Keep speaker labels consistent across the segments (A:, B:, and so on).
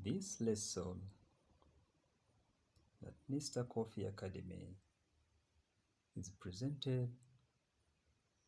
A: This lesson at Mr. Coffee Academy is presented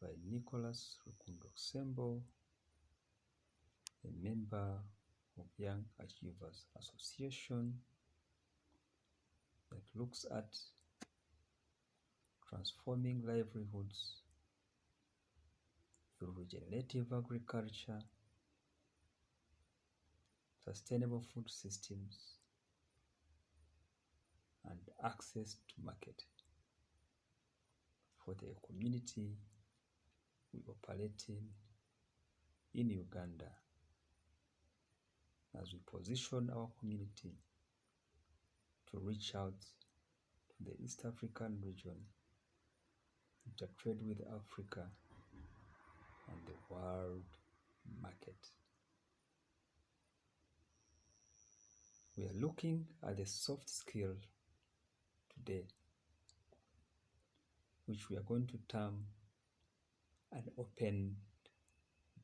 A: by Nicholas Rukundo-Sembo, a member of Young Achievers Association that looks at transforming livelihoods through regenerative agriculture, sustainable food systems, and access to market for the community we operate in Uganda, as we position our community to reach out to the East African region, intertrade with Africa and the world market. We are looking at the soft skill today, which we are going to term an open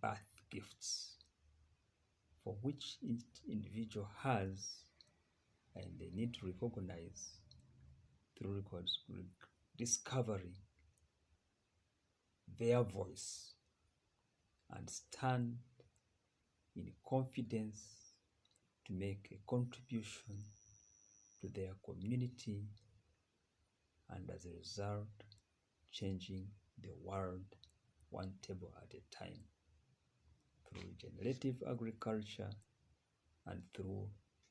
A: birth gifts, for which each individual has, and they need to recognize through discovering their voice and stand in confidence to make a contribution to their community, and as a result, changing the world one table at a time through regenerative agriculture and through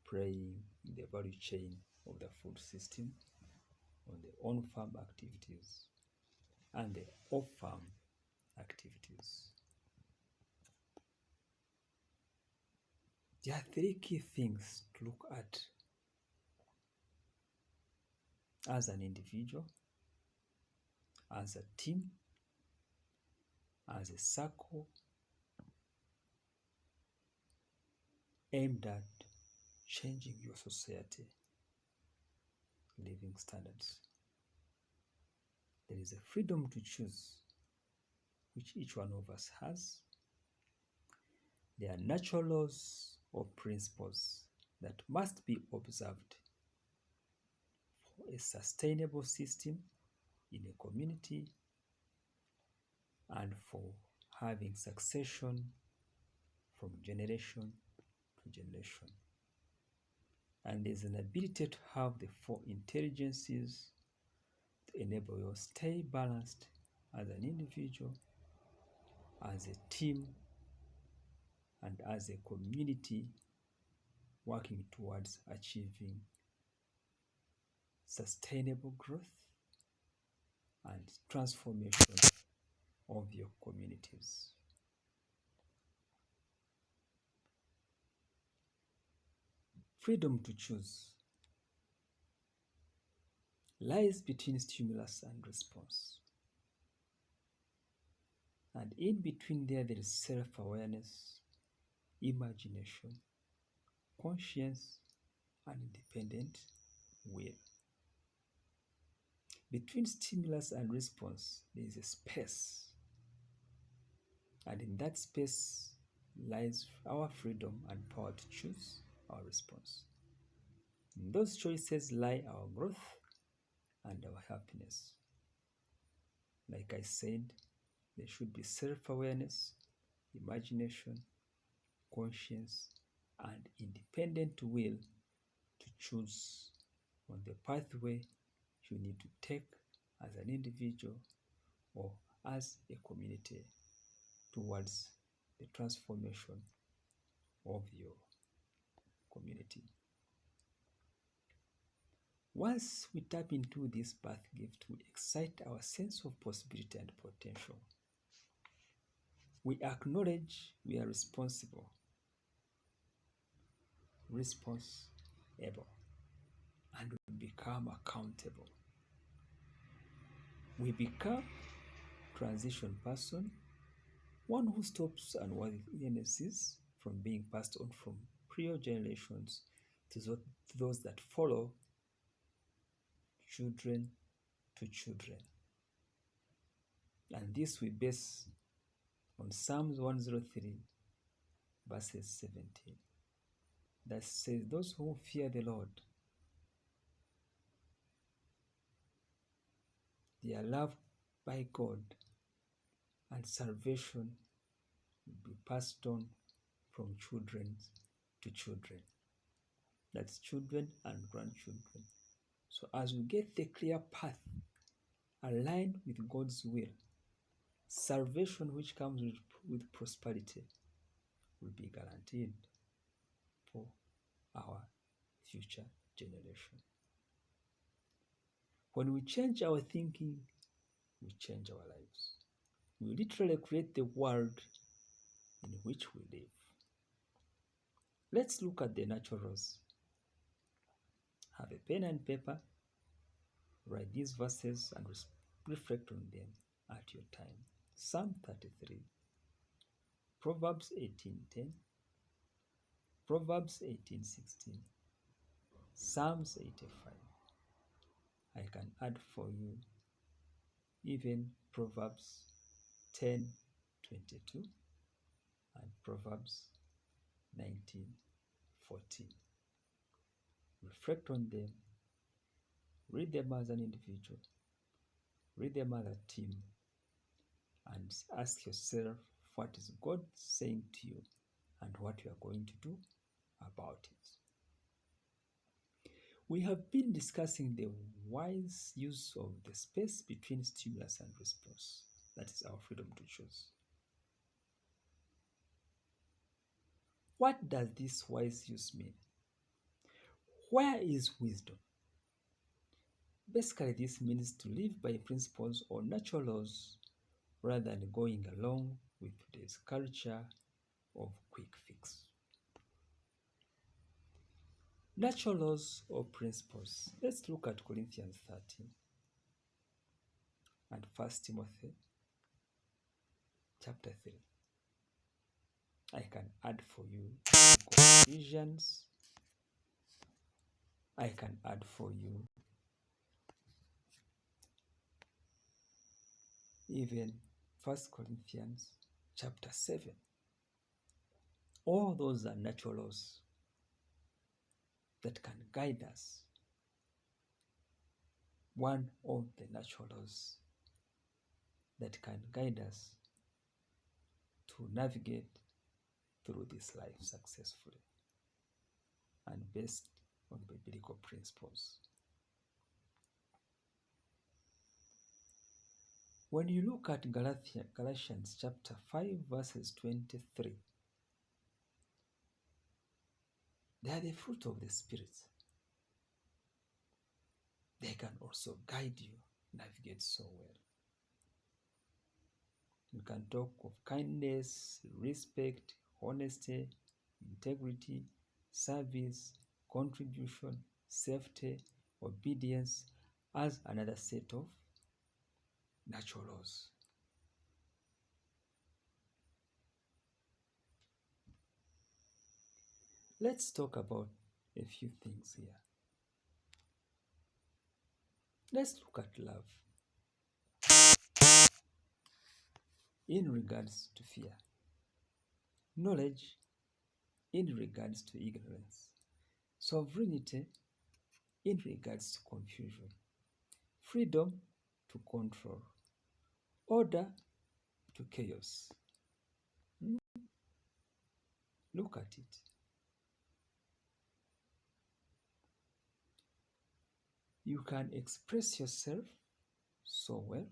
A: playing in the value chain of the food system on the on-farm activities and the off-farm activities. There are three key things to look at as an individual, as a team, as a circle, aimed at changing your society living standards. There is a freedom to choose, which each one of us has. There are natural laws or principles that must be observed for a sustainable system in a community and for having succession from generation to generation. And there's an ability to have the four intelligences to enable you to stay balanced as an individual, as a team, and as a community working towards achieving sustainable growth and transformation of your communities. Freedom to choose lies between stimulus and response. And in between there is self-awareness, imagination, conscience, and independent will. Between stimulus and response, there is a space. And in that space lies our freedom and power to choose our response. In those choices lie our growth and our happiness. Like I said, there should be self-awareness, imagination, conscience, and independent will to choose on the pathway you need to take as an individual or as a community towards the transformation of your community. Once we tap into this birth gift, we excite our sense of possibility and potential. We acknowledge we are responsible, and we become accountable. We become transition person, one who stops unworthinesses from being passed on from prior generations to those that follow, children to children. And this we base on Psalms 103, verses 17. that says, those who fear the Lord, they are loved by God, and salvation will be passed on from children to children. That's children and grandchildren. So as we get the clear path aligned with God's will, salvation which comes with prosperity will be guaranteed for our future generation. When we change our thinking, we change our lives. We literally create the world in which we live. Let's look at the natural laws. Have a pen and paper, write these verses and reflect on them at your time. Psalm 33, Proverbs 18:10, Proverbs 18:16, Psalms 85. I can add for you even Proverbs 10:22 and Proverbs 19:14. Reflect on them, read them as an individual, read them as a team, and ask yourself, what is God saying to you and what you are going to do about it. We have been discussing the wise use of the space between stimulus and response. That is our freedom to choose. What does this wise use mean? Where is wisdom? Basically, this means to live by principles or natural laws rather than going along with today's culture of quick fix. Natural laws or principles. Let's look at Corinthians 13 and 1 Timothy chapter 3. I can add for you Ephesians. I can add for you even 1 Corinthians chapter 7. All those are natural laws that can guide us. One of the natural laws that can guide us to navigate through this life successfully and based on biblical principles. When you look at Galatians chapter 5 verses 23, they are the fruit of the Spirit. They can also guide you, navigate so well. You can talk of kindness, respect, honesty, integrity, service, contribution, safety, obedience as another set of natural laws. Let's talk about a few things here. Let's look at love in regards to fear, knowledge in regards to ignorance, sovereignty in regards to confusion, freedom to control, order to chaos. Look at it. You can express yourself so well,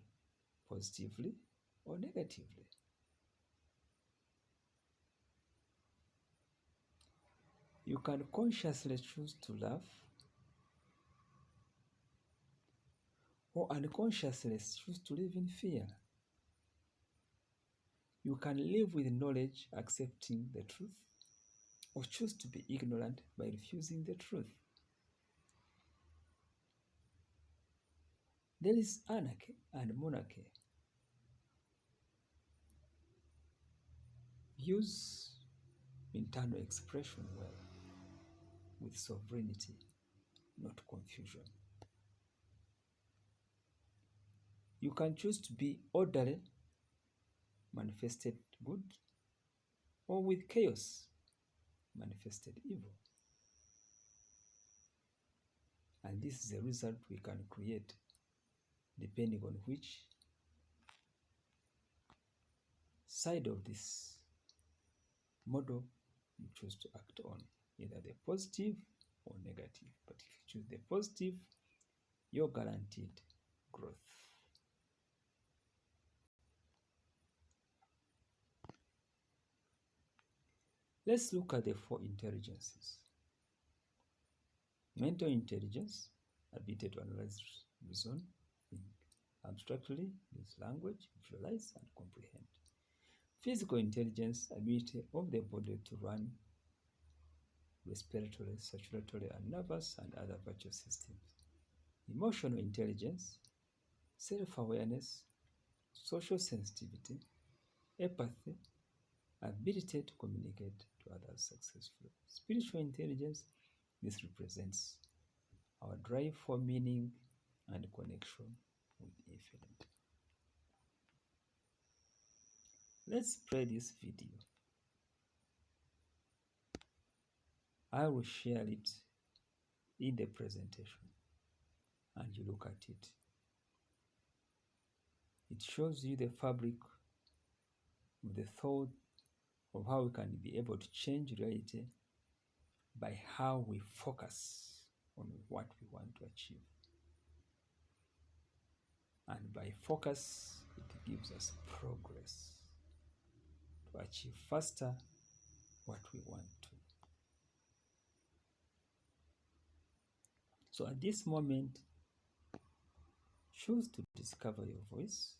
A: positively or negatively. You can consciously choose to laugh or unconsciously choose to live in fear. You can live with knowledge, accepting the truth, or choose to be ignorant by refusing the truth. There is anarchy and monarchy. Use internal expression well, with sovereignty, not confusion. You can choose to be orderly, manifested good, or with chaos, manifested evil. And this is the result we can create depending on which side of this model you choose to act on, either the positive or negative. But if you choose the positive, you're guaranteed growth. Let's look at the 4 intelligences. Mental intelligence, ability to analyze, reason, think abstractly, use language, visualize, and comprehend. Physical intelligence, ability of the body to run respiratory, circulatory, and nervous and other vital systems. Emotional intelligence, self-awareness, social sensitivity, empathy, ability to communicate to others successfully. Spiritual intelligence, this represents our drive for meaning and connection with infinite. Let's play this video. I will share it in the presentation and you look at it. It shows you the fabric of the thought of how we can be able to change reality by how we focus on what we want to achieve. And by focus, it gives us progress to achieve faster what we want to. So at this moment, choose to discover your voice.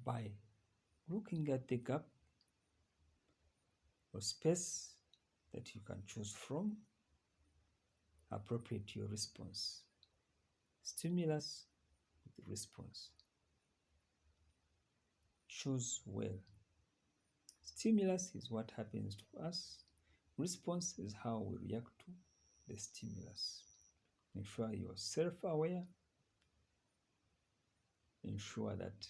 A: By looking at the gap or space that you can choose from, appropriate to your response. Stimulus with response. Choose well. Stimulus is what happens to us. Response is how we react to the stimulus. Ensure you are self-aware. Ensure that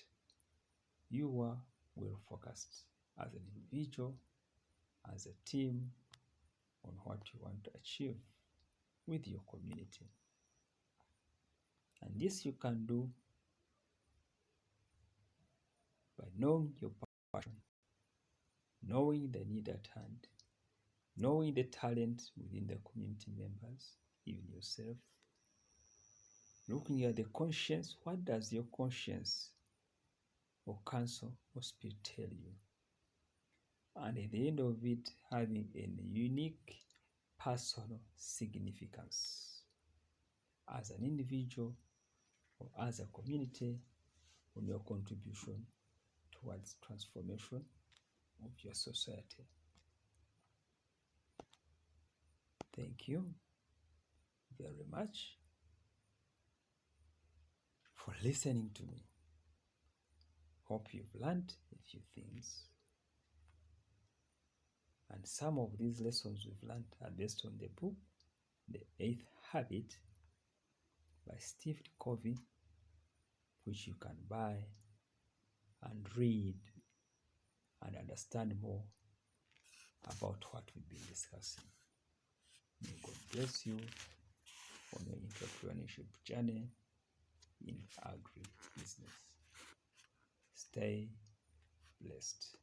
A: you are well focused as an individual, as a team, on what you want to achieve with your community. And this you can do by knowing your passion, knowing the need at hand, knowing the talent within the community members, even yourself, looking at the conscience. What does your conscience or counsel or spirit tell you? And at the end of it, having a unique personal significance as an individual or as a community on your contribution towards transformation of your society. Thank you very much for listening to me. Hope you've learned a few things. And some of these lessons we've learned are based on the book, The Eighth Habit by Steve Covey, which you can buy and read and understand more about what we've been discussing. May God bless you on your entrepreneurship journey in agribusiness. Stay blessed.